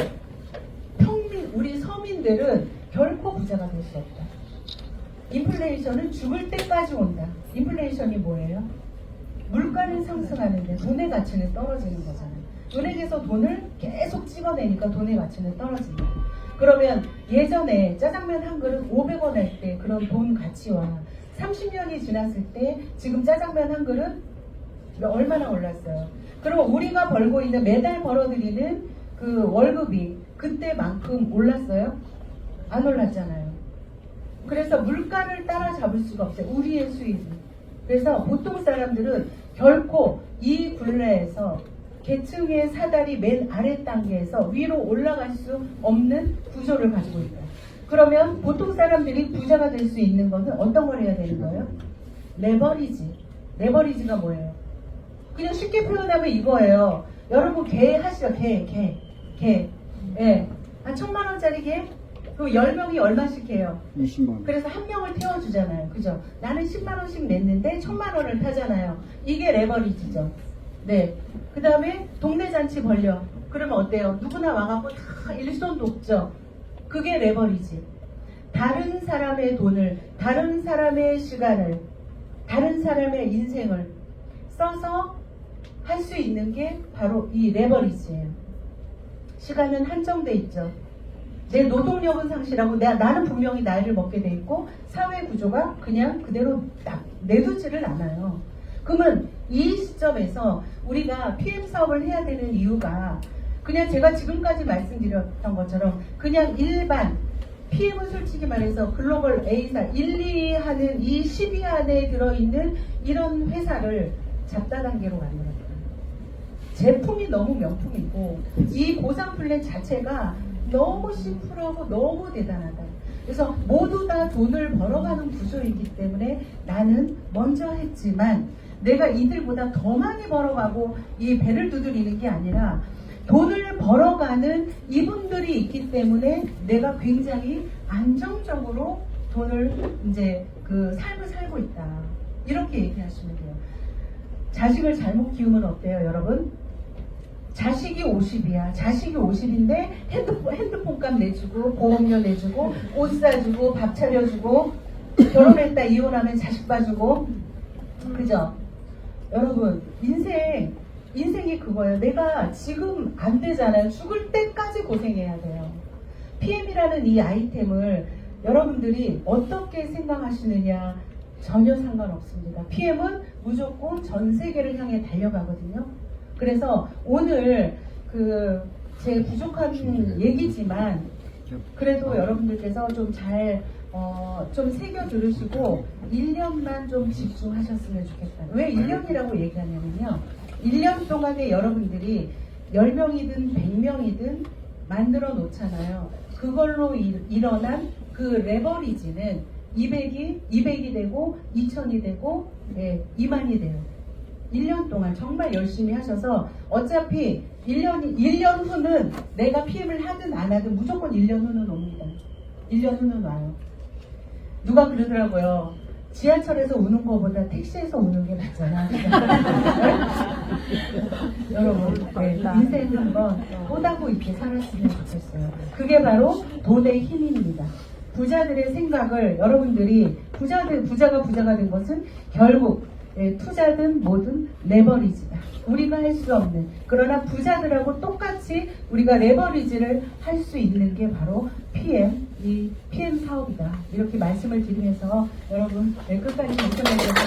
A: 우리 서민들은 결코 부자가 될 수 없다. 인플레이션은 죽을 때까지 온다. 인플레이션이 뭐예요? 물가는 상승하는데 돈의 가치는 떨어지는 거잖아요. 은행에서 돈을 계속 찍어내니까 돈의 가치는 떨어진다. 그러면 예전에 짜장면 한 그릇 500원 할 때 그런 돈 가치와 30년이 지났을 때 지금 짜장면 한 그릇 얼마나 올랐어요? 그럼 우리가 벌고 있는 매달 벌어들이는 그 월급이 그때만큼 올랐어요? 안 올랐잖아요. 그래서 물가를 따라잡을 수가 없어요. 우리의 수입은. 그래서 보통 사람들은 결코 이 굴레에서 계층의 사다리 맨 아래 단계에서 위로 올라갈 수 없는 구조를 가지고 있다. 그러면 보통 사람들이 부자가 될 수 있는 것은 어떤 걸 해야 되는 거예요? 레버리지. 레버리지가 뭐예요? 그냥 쉽게 표현하면 이거예요. 여러분 개 하시죠. 개. 예. 한 1000만원짜리 개? 그 10명이 얼마씩 해요?
C: 20만.
A: 그래서 한 명을 태워주잖아요. 그죠? 나는 10만원씩 냈는데 1000만원을 타잖아요. 이게 레버리지죠. 네. 그 다음에 동네 잔치 벌려. 그러면 어때요? 누구나 와갖고 다 일손 돕죠. 그게 레버리지. 다른 사람의 돈을, 다른 사람의 시간을, 다른 사람의 인생을 써서 할 수 있는 게 바로 이 레버리지예요. 시간은 한정돼 있죠. 내 노동력은 상실하고 나는 분명히 나이를 먹게 돼 있고 사회 구조가 그냥 그대로 내두지를 않아요. 그러면 이 시점에서 우리가 PM 사업을 해야 되는 이유가 그냥 제가 지금까지 말씀드렸던 것처럼 그냥 일반 PM은 솔직히 말해서 글로벌 A사 1, 2 하는 이 10위 안에 들어있는 이런 회사를 잡다단계로 만들었어요. 제품이 너무 명품이고 이 보상 플랜 자체가 너무 심플하고 너무 대단하다. 그래서 모두 다 돈을 벌어가는 구조이기 때문에 나는 먼저 했지만 내가 이들보다 더 많이 벌어가고 이 배를 두드리는 게 아니라 돈을 벌어가는 이분들이 있기 때문에 내가 굉장히 안정적으로 돈을 이제 그 삶을 살고 있다. 이렇게 얘기하시면 돼요. 자식을 잘못 키우면 어때요, 여러분? 자식이 50이야. 자식이 50인데 핸드폰값 내주고 보험료 내주고 옷 사주고 밥 차려주고 결혼했다 이혼하면 자식 봐주고 그죠? 여러분 인생이 그거예요. 내가 지금 안 되잖아요. 죽을 때까지 고생해야 돼요. PM이라는 이 아이템을 여러분들이 어떻게 생각하시느냐 전혀 상관없습니다. PM은 무조건 전 세계를 향해 달려가거든요. 그래서 오늘 제 부족한 얘기지만 그래도 여러분들께서 좀 잘 좀 새겨 들으시고 1년만 좀 집중하셨으면 좋겠다. 왜 1년이라고 얘기하냐면요. 1년 동안에 여러분들이 10명이든 100명이든 만들어 놓잖아요. 그걸로 일어난 그 레버리지는 200이 되고 2000이 되고 2만이 돼요. 1년 동안 정말 열심히 하셔서 어차피 1년 후는 내가 PM을 하든 안 하든 무조건 1년 후는 옵니다. 1년 후는 와요. 누가 그러더라고요. 지하철에서 우는 것보다 택시에서 우는 게 낫잖아. 여러분, 네, 인생 한번 꽃하고 있게 살았으면 좋겠어요. 그게 바로 돈의 힘입니다. 부자들의 생각을 여러분들이 부자가 된 것은 결국 투자든 뭐든 레버리지다. 우리가 할 수 없는, 그러나 부자들하고 똑같이 우리가 레버리지를 할 수 있는 게 바로 이 PM 사업이다. 이렇게 말씀을 드리면서 여러분 끝까지 걱정해 주셔서